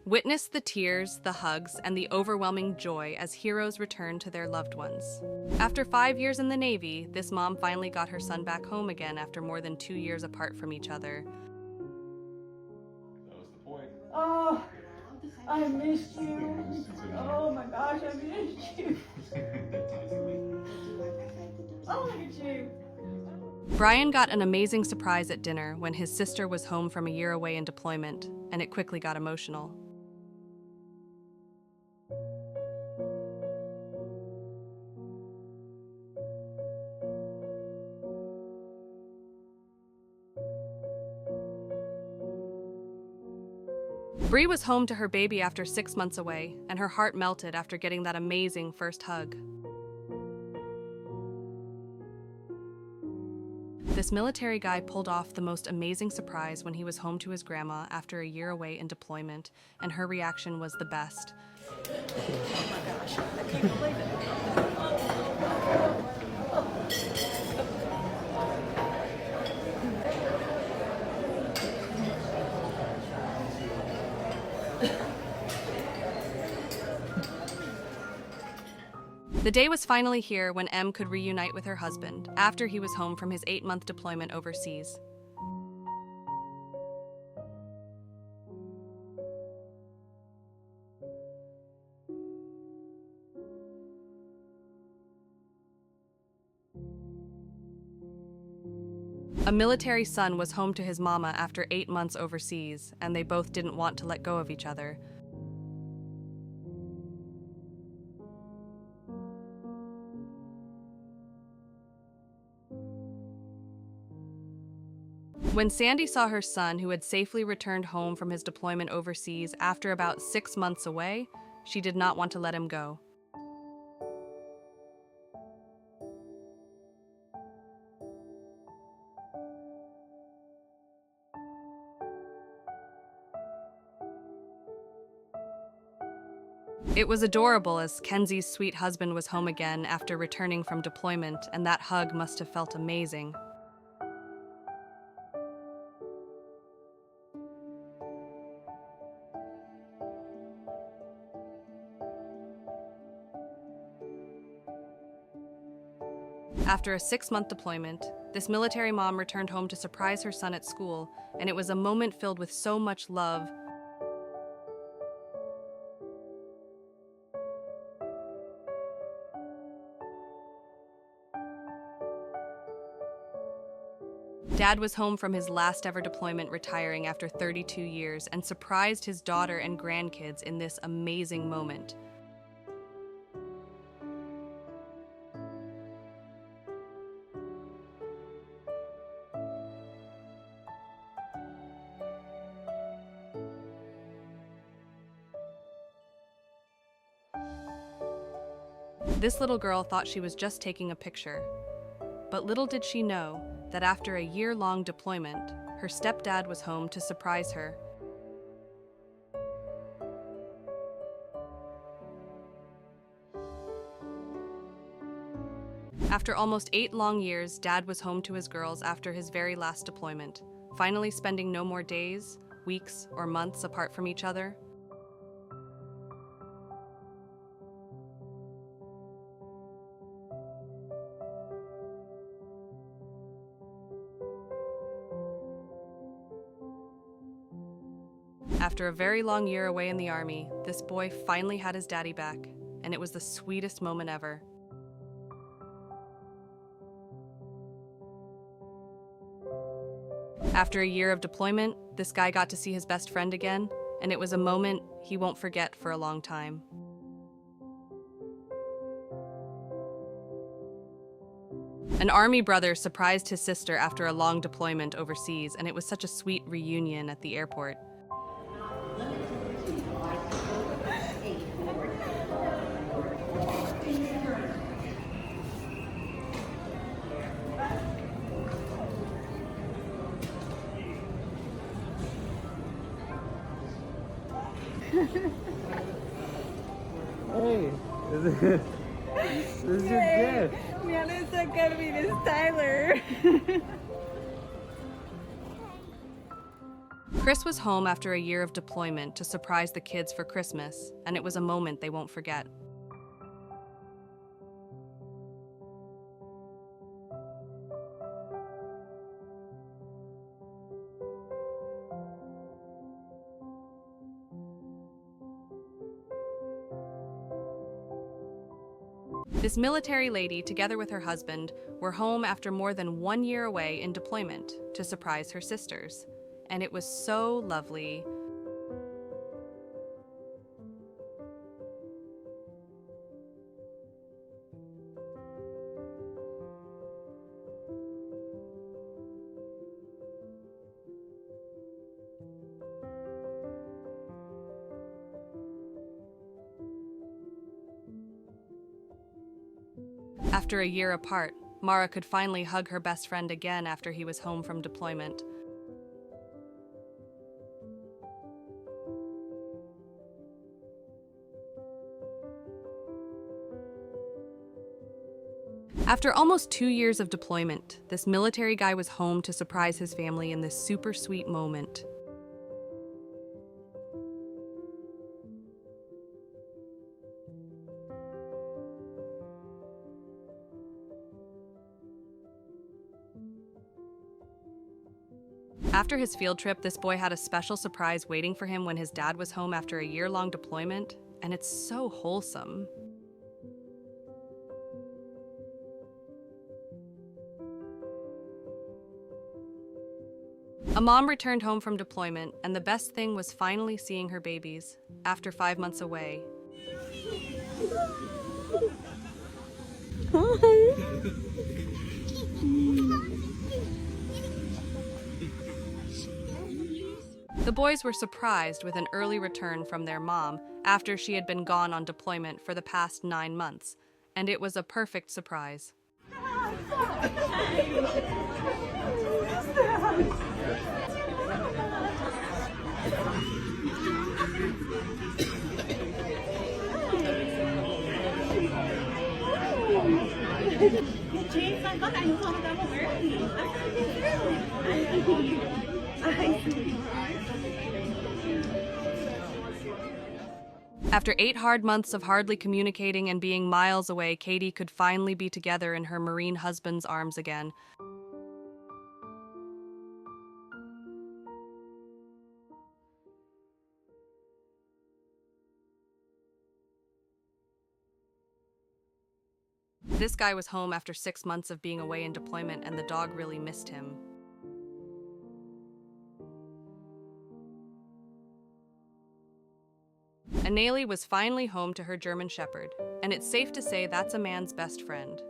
Witness the tears, the hugs, and the overwhelming joy as heroes return to their loved ones. After 5 years in the Navy, this mom finally got her son back home again after more than 2 years apart from each other. That was the point. Oh, I missed you. Oh my gosh, I missed you. Oh, look at you. Brian got an amazing surprise at dinner when his sister was home from a year away in deployment, and it quickly got emotional. Bree was home to her baby after 6 months away, and her heart melted after getting that amazing first hug. This military guy pulled off the most amazing surprise when he was home to his grandma after a year away in deployment, and her reaction was the best. Oh my gosh, I can't believe it. The day was finally here when Em could reunite with her husband after he was home from his 8-month deployment overseas. A military son was home to his mama after 8 months overseas, and they both didn't want to let go of each other. When Sandy saw her son, who had safely returned home from his deployment overseas after about 6 months away, she did not want to let him go. It was adorable as Kenzie's sweet husband was home again after returning from deployment, and that hug must have felt amazing. After a 6-month deployment, this military mom returned home to surprise her son at school, and it was a moment filled with so much love. Dad was home from his last ever deployment, retiring after 32 years, and surprised his daughter and grandkids in this amazing moment. This little girl thought she was just taking a picture, but little did she know that after a year-long deployment, her stepdad was home to surprise her. After almost 8 long years, Dad was home to his girls after his very last deployment, finally spending no more days, weeks, or months apart from each other. After a very long year away in the Army, this boy finally had his daddy back, and it was the sweetest moment ever. After a year of deployment, this guy got to see his best friend again, and it was a moment he won't forget for a long time. An Army brother surprised his sister after a long deployment overseas, and it was such a sweet reunion at the airport. Hey, this is your gift. Me van a sacar mi Tyler. Chris was home after a year of deployment to surprise the kids for Christmas, and it was a moment they won't forget. This military lady, together with her husband, were home after more than 1 year away in deployment to surprise her sisters. And it was so lovely. After a year apart, Mara could finally hug her best friend again after he was home from deployment. After almost 2 years of deployment, this military guy was home to surprise his family in this super sweet moment. After his field trip, this boy had a special surprise waiting for him when his dad was home after a year-long deployment, and it's so wholesome. A mom returned home from deployment, and the best thing was finally seeing her babies after 5 months away. The boys were surprised with an early return from their mom after she had been gone on deployment for the past 9 months, and it was a perfect surprise. After 8 hard months of hardly communicating and being miles away, Katie could finally be together in her Marine husband's arms again. This guy was home after 6 months of being away in deployment, and the dog really missed him. Aneli was finally home to her German Shepherd, and it's safe to say that's a man's best friend.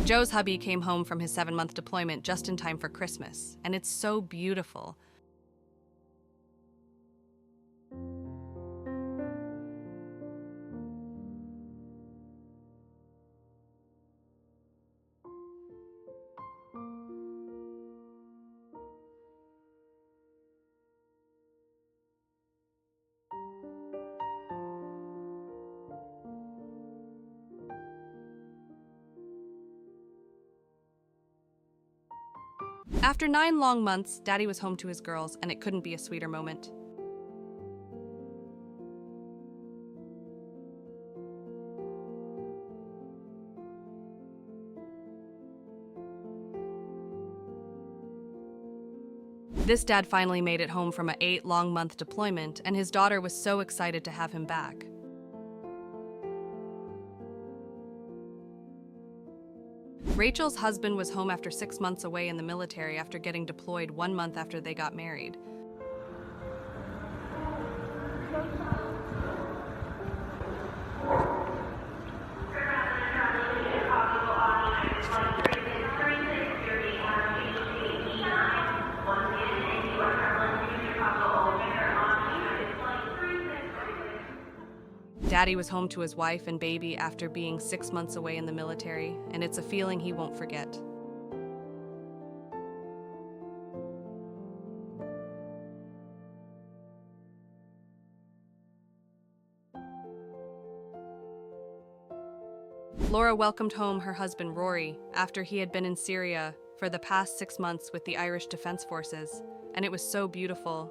Joe's hubby came home from his 7-month deployment just in time for Christmas, and it's so beautiful. After 9 long months, Daddy was home to his girls, and it couldn't be a sweeter moment. This dad finally made it home from an 8-long-month deployment, and his daughter was so excited to have him back. Rachel's husband was home after 6 months away in the military after getting deployed 1 month after they got married. Daddy was home to his wife and baby after being 6 months away in the military, and it's a feeling he won't forget. Laura welcomed home her husband Rory after he had been in Syria for the past 6 months with the Irish Defence Forces, and it was so beautiful.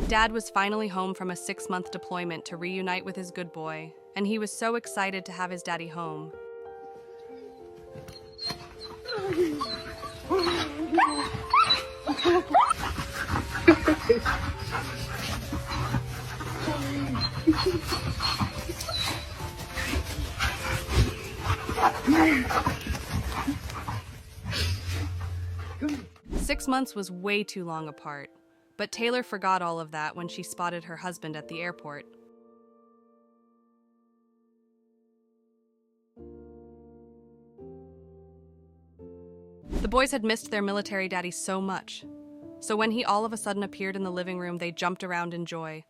Dad was finally home from a 6-month deployment to reunite with his good boy, and he was so excited to have his daddy home. Six months was way too long apart, but Taylor forgot all of that when she spotted her husband at the airport. The boys had missed their military daddy so much, so when he all of a sudden appeared in the living room, they jumped around in joy.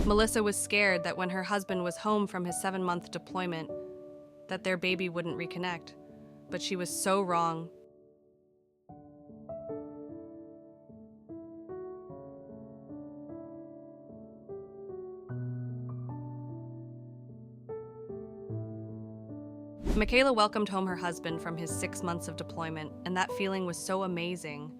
Melissa was scared that when her husband was home from his 7-month deployment, that their baby wouldn't reconnect, but she was so wrong. Michaela welcomed home her husband from his 6 months of deployment, and that feeling was so amazing.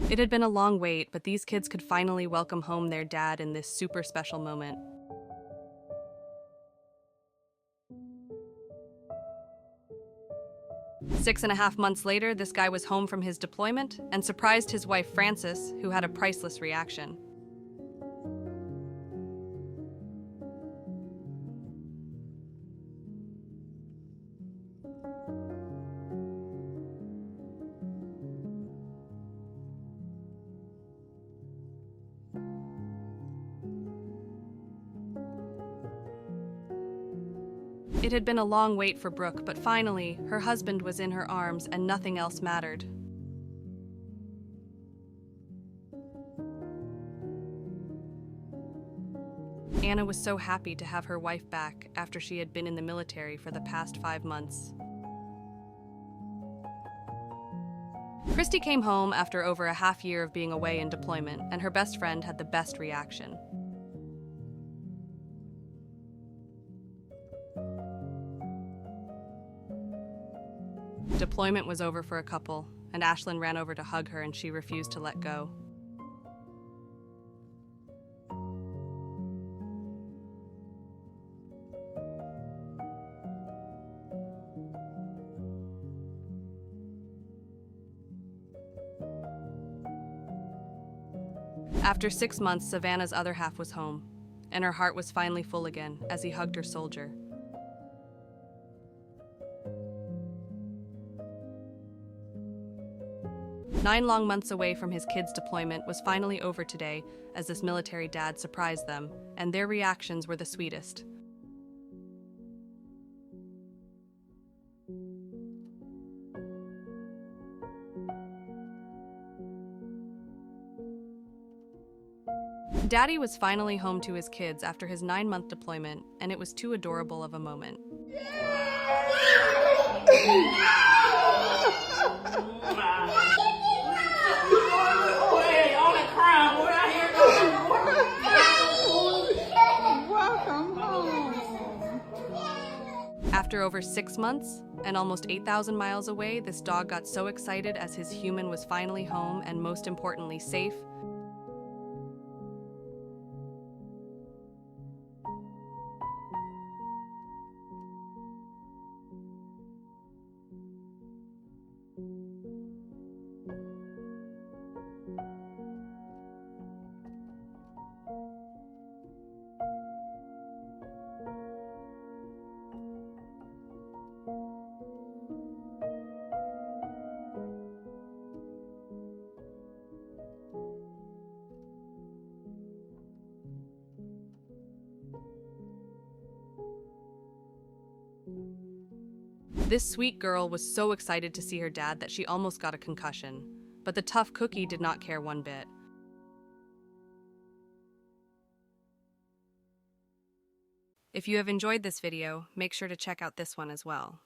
It had been a long wait, but these kids could finally welcome home their dad in this super special moment. Six and a half months later, this guy was home from his deployment and surprised his wife Frances, who had a priceless reaction. It had been a long wait for Brooke, but finally, her husband was in her arms and nothing else mattered. Anna was so happy to have her wife back after she had been in the military for the past 5 months. Christy came home after over a half year of being away in deployment, and her best friend had the best reaction. Deployment was over for a couple, and Ashlyn ran over to hug her, and she refused to let go. After 6 months, Savannah's other half was home, and her heart was finally full again as he hugged her soldier. 9 long months away from his kids' deployment was finally over today as this military dad surprised them, and their reactions were the sweetest. Daddy was finally home to his kids after his 9-month deployment, and it was too adorable of a moment. After over 6 months and almost 8,000 miles away, this dog got so excited as his human was finally home and, most importantly, safe. This sweet girl was so excited to see her dad that she almost got a concussion, but the tough cookie did not care one bit. If you have enjoyed this video, make sure to check out this one as well.